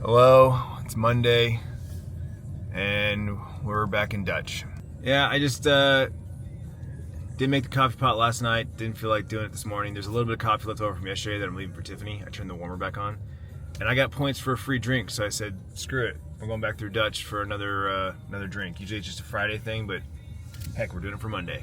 Hello, it's Monday, and we're back in Dutch. Yeah, I just didn't make the coffee pot last night. Didn't feel like doing it this morning. There's a little bit of coffee left over from yesterday that I'm leaving for Tiffany. I turned the warmer back on, and I got points for a free drink, so I said, screw it. I'm going back through Dutch for another drink. Usually it's just a Friday thing, but heck, we're doing it for Monday.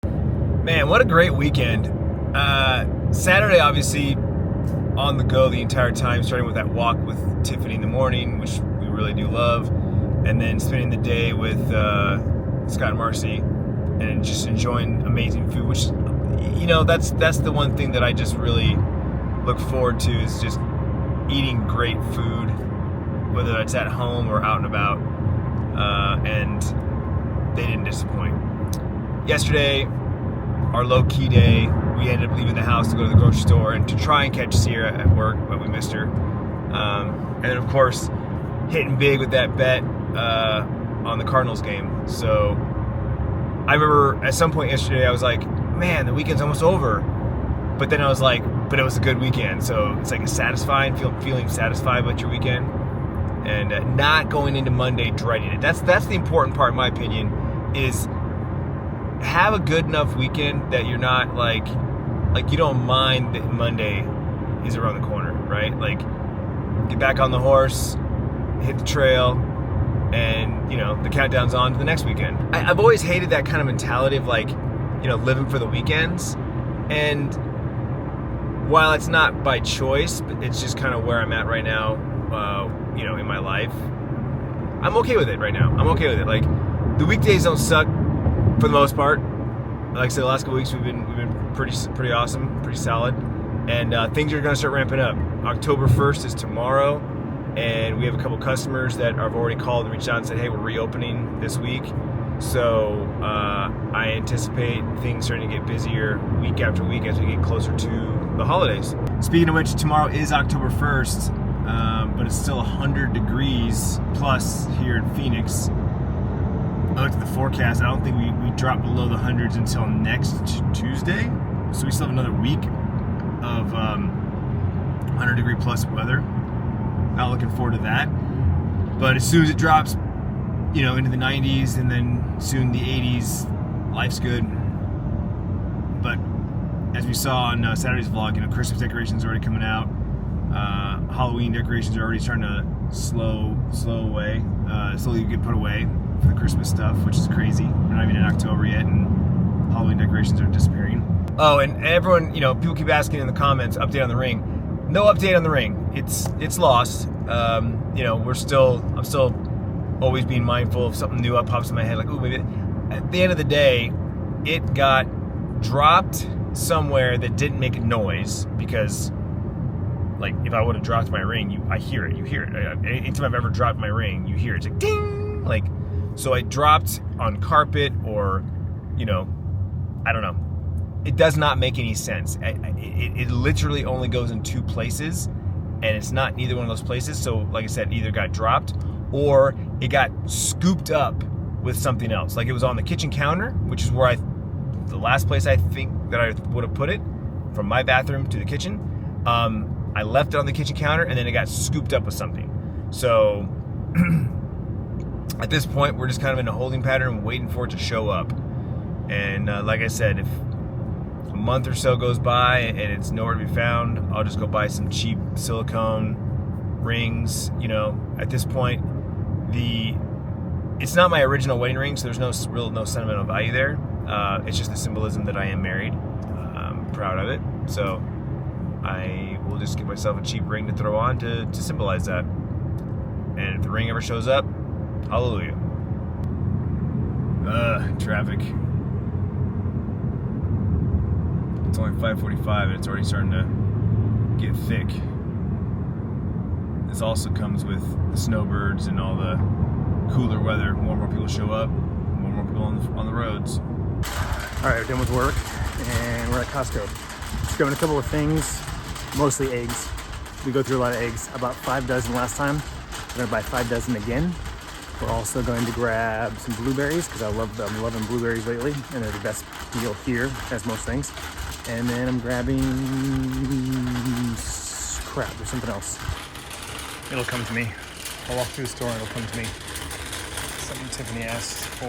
Man, what a great weekend. Saturday, obviously, on the go the entire time, starting with that walk with Tiffany in the morning, which we really do love, and then spending the day with Scott and Marcy and just enjoying amazing food, which, you know, that's the one thing that I just really look forward to, is just eating great food, whether it's at home or out and about, and they didn't disappoint. Yesterday, our low-key day, we ended up leaving the house to go to the grocery store and to try and catch Sierra at work, but we missed her. And then, of course, hitting big with that bet on the Cardinals game. So I remember at some point yesterday, I was like, man, the weekend's almost over. But then I was like, but it was a good weekend. So it's like a satisfying, feeling satisfied about your weekend, and not going into Monday dreading it. That's the important part, in my opinion, is have a good enough weekend that you're not like you don't mind that Monday is around the corner, right? Like, get back on the horse, hit the trail, and, you know, the countdown's on to the next weekend. I've always hated that kind of mentality of, like, you know, living for the weekends. And while it's not by choice, but it's just kind of where I'm at right now, you know, in my life, I'm okay with it right now. I'm okay with it. Like, the weekdays don't suck for the most part. Like I said, the last couple weeks we've been pretty awesome, pretty solid, and things are going to start ramping up. October 1st is tomorrow, and we have a couple customers that have already called and reached out and said, hey, we're reopening this week. So I anticipate things starting to get busier week after week as we get closer to the holidays. Speaking of which, tomorrow is October 1st, but it's still 100 degrees plus here in Phoenix. I looked at the forecast. I don't think we drop below the hundreds until next Tuesday. So we still have another week of 100 degree plus weather. Not looking forward to that. But as soon as it drops, you know, into the 90s and then soon the 80s, life's good. But as we saw on Saturday's vlog, you know, Christmas decorations are already coming out. Halloween decorations are already starting to slowly get put away for the Christmas stuff, which is crazy. We're not even in October yet, and Halloween decorations are disappearing. Oh, and everyone, you know, people keep asking in the comments, update on the ring. No update on the ring. It's lost. You know, I'm still always being mindful of something new pops in my head, like, ooh, maybe. At the end of the day, it got dropped somewhere that didn't make a noise, because, like, if I would have dropped my ring, I hear it. You hear it. Anytime I've ever dropped my ring, you hear it. It's like ding, like. So I dropped on carpet, or, you know, I don't know. It does not make any sense. It literally only goes in two places, and it's not neither one of those places. So, like I said, either got dropped or it got scooped up with something else. Like, it was on the kitchen counter, which is where the last place I think that I would have put it, from my bathroom to the kitchen. I left it on the kitchen counter, and then it got scooped up with something. So at this point, we're just kind of in a holding pattern, waiting for it to show up. And like I said, if a month or so goes by and it's nowhere to be found, I'll just go buy some cheap silicone rings. You know, at this point, it's not my original wedding ring, so there's no sentimental value there. It's just the symbolism that I am married. I'm proud of it. So I will just give myself a cheap ring to throw on to symbolize that. And if the ring ever shows up, hallelujah. Traffic. It's only 5:45 and it's already starting to get thick. This also comes with the snowbirds and all the cooler weather. More and more people show up, more and more people on the roads. All right, we're done with work and we're at Costco. Just grabbing a couple of things, mostly eggs. We go through a lot of eggs. I bought 5 dozen last time. We're gonna buy 5 dozen again. We're also going to grab some blueberries because I'm loving blueberries lately, and they're the best deal here, as most things. And then I'm grabbing crap, there's something else. it'll come to me. I'll walk through the store and it'll come to me. Something Tiffany asked for.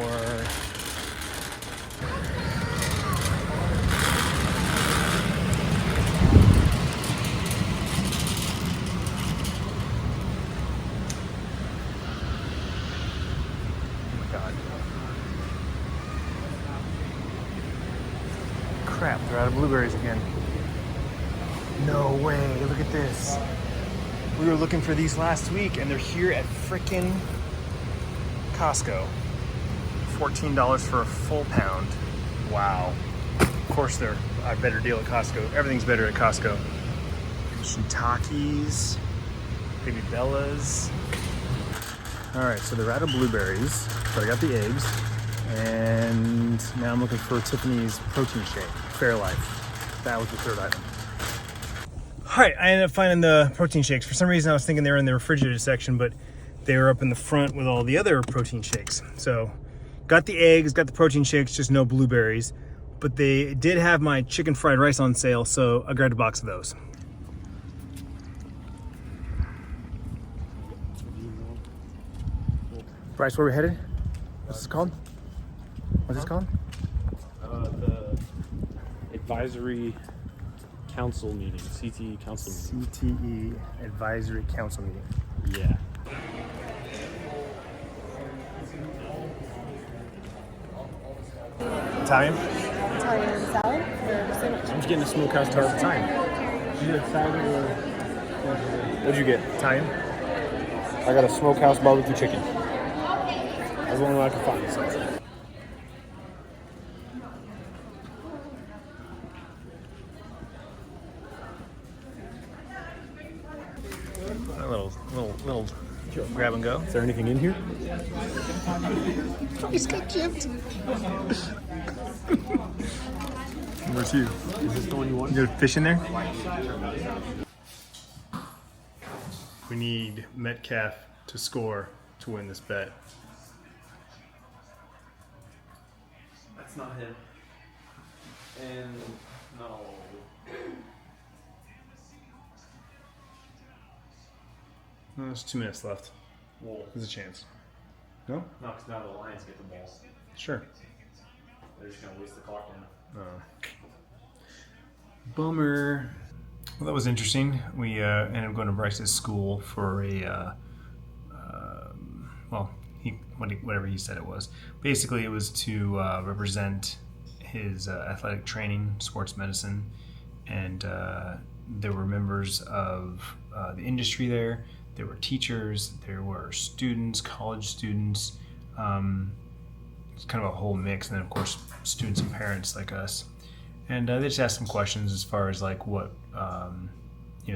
Oh my God. Crap, they're out of blueberries again. No way, look at this. We were looking for these last week and they're here at frickin' Costco. $14 for a full pound. Wow. Of course they're a better deal at Costco. Everything's better at Costco. Shiitakes, baby bellas. All right, so they're out of blueberries, but I got the eggs. And now I'm looking for Tiffany's protein shake, Fairlife. That was the third item. All right, I ended up finding the protein shakes. For some reason, I was thinking they were in the refrigerated section, but they were up in the front with all the other protein shakes. So got the eggs, got the protein shakes, just no blueberries. But they did have my chicken fried rice on sale, so I grabbed a box of those. Bryce, where are we headed? What's this called? What's this called? The Advisory Council meeting, CTE Council meeting. CTE Advisory Council meeting. Yeah. Italian? Italian salad or sandwich? I'm just getting a smokehouse tartar. Italian. Did you get salad or? What'd you get? Italian? I got a smokehouse barbecue chicken. That's the only one I could find. So. A little grab and go. Is there anything in here? He's got chipped. Where's you? Is this the one you want? You got fish in there? We need Metcalf to score to win this bet. That's not him. And no. There's 2 minutes left. Well, There's a chance. No? no, because now the Lions get the ball. Sure. They're just gonna waste the clock now. Bummer. Well, that was interesting. We ended up going to Bryce's school for a, whatever he said it was. Basically, it was to represent his athletic training, sports medicine, and there were members of the industry there. There were teachers, there were students, college students. It's kind of a whole mix, and then of course students and parents like us. And they just asked some questions as far as like what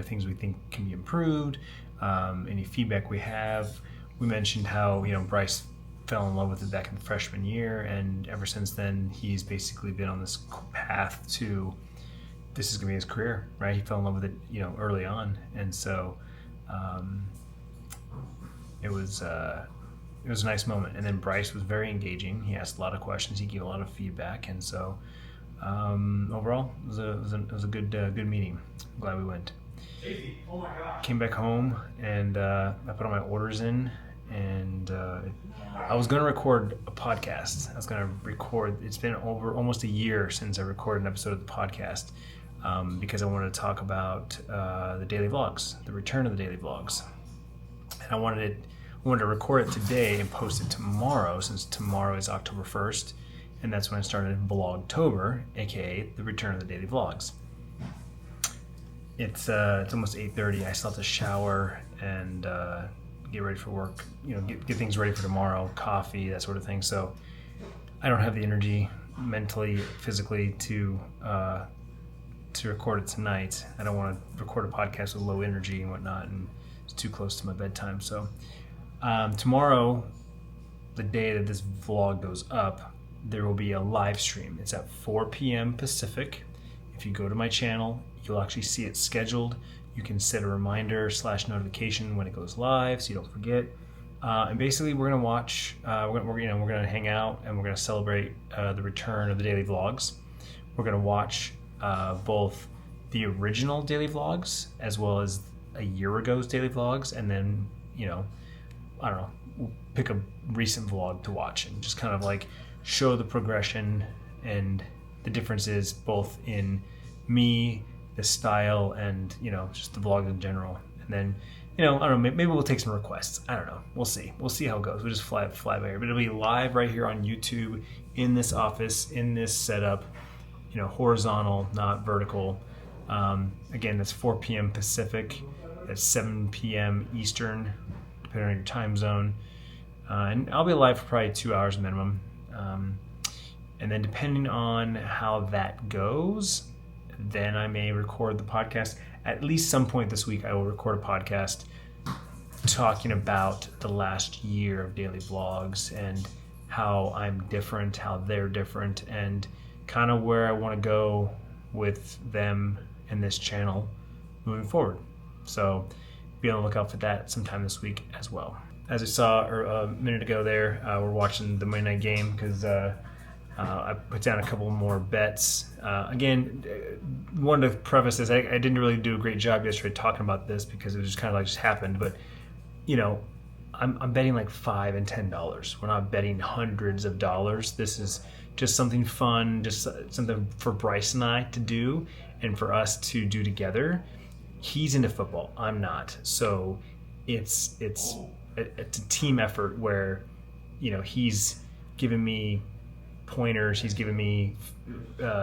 things we think can be improved, any feedback we have. We mentioned how Bryce fell in love with it back in the freshman year, and ever since then he's basically been on this path to this is gonna be his career, right? He fell in love with it, early on, and so it was a nice moment. And then Bryce was very engaging. He asked a lot of questions. He gave a lot of feedback, and so overall, it was a good meeting. I'm glad we went. Oh my God. Came back home and I put all my orders in, and I was going to record a podcast. It's been over almost a year since I recorded an episode of the podcast. Because I wanted to talk about the daily vlogs, the return of the daily vlogs. And I wanted to record it today and post it tomorrow, since tomorrow is October 1st, and that's when I started Vlogtober, aka the return of the daily vlogs. It's almost 8:30. I still have to shower and get ready for work, get things ready for tomorrow, coffee, that sort of thing. So I don't have the energy mentally, physically to record it tonight. I don't want to record a podcast with low energy and whatnot, and it's too close to my bedtime. So tomorrow, the day that this vlog goes up, there will be a live stream. It's at 4 p.m. Pacific. If you go to my channel, you'll actually see it scheduled. You can set a reminder / notification when it goes live, so you don't forget. And basically, we're gonna watch. We're gonna hang out, and we're gonna celebrate the return of the daily vlogs. We're gonna watch both the original daily vlogs as well as a year ago's daily vlogs, and then, you know, I don't know, we'll pick a recent vlog to watch and just kind of like show the progression and the differences both in me, the style, and, you know, just the vlog in general. And then, you know, I don't know, maybe we'll take some requests. I don't know. We'll see. We'll see how it goes. We'll just fly by here. But it'll be live right here on YouTube, in this office, in this setup, you know, horizontal, not vertical. Again, that's 4 p.m. Pacific. That's 7 p.m. Eastern, depending on your time zone. And I'll be live for probably 2 hours minimum. And then depending on how that goes, then I may record the podcast. At least some point this week, I will record a podcast talking about the last year of daily vlogs and how I'm different, how they're different, and kind of where I want to go with them and this channel moving forward. So be on the lookout for that sometime this week as well. As I saw a minute ago there, we're watching the Monday night game because I put down a couple more bets. Again, wanted to preface this, I didn't really do a great job yesterday talking about this because it was just kind of like just happened, but you know, I'm betting like $5 and $10. We're not betting hundreds of dollars. This is just something fun, just something for Bryce and I to do and for us to do together. He's into football, I'm not. So it's a team effort where, you know, he's giving me pointers, he's giving me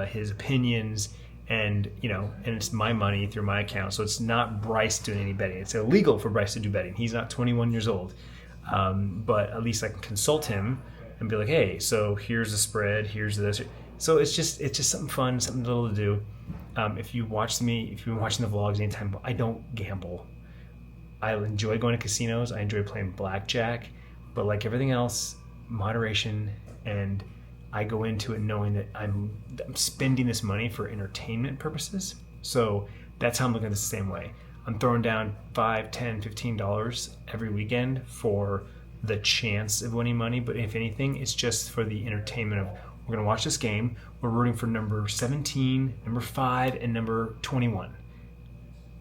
his opinions, and you know, and it's my money through my account, so it's not Bryce doing any betting. It's illegal for Bryce to do betting. He's not 21 years old, but at least I can consult him and be like, hey, so here's the spread, here's this. So it's just something fun, something little to do. If you've been watching the vlogs anytime, I don't gamble. I enjoy going to casinos, I enjoy playing blackjack, but like everything else, moderation, and I go into it knowing that I'm spending this money for entertainment purposes. So that's how I'm looking at this the same way. I'm throwing down $5, $10, $15 every weekend for the chance of winning money. But if anything, it's just for the entertainment of, we're going to watch this game. We're rooting for number 17, number 5, and number 21.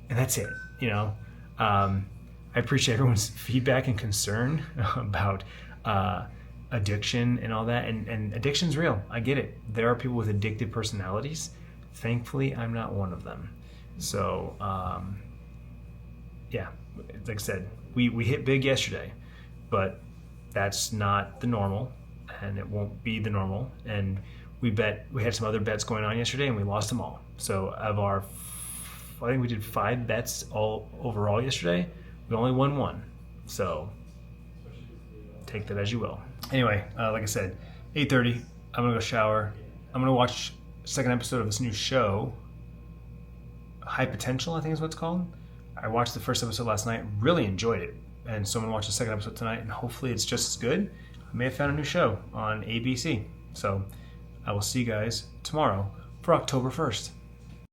And that's it, you know. I appreciate everyone's feedback and concern about addiction and all that, and addiction's real. I get it. There are people with addicted personalities. Thankfully, I'm not one of them. So yeah, like I said, we hit big yesterday, but that's not the normal, and it won't be the normal. And we had some other bets going on yesterday, and we lost them all. So of our, I think we did 5 bets all overall yesterday. We only won 1. So take that as you will. Anyway, like I said, 8:30, I'm gonna go shower. I'm gonna watch the second episode of this new show, High Potential, I think is what it's called. I watched the first episode last night, really enjoyed it. And so I'm gonna watch the second episode tonight, and hopefully it's just as good. I may have found a new show on ABC. So I will see you guys tomorrow for October 1st.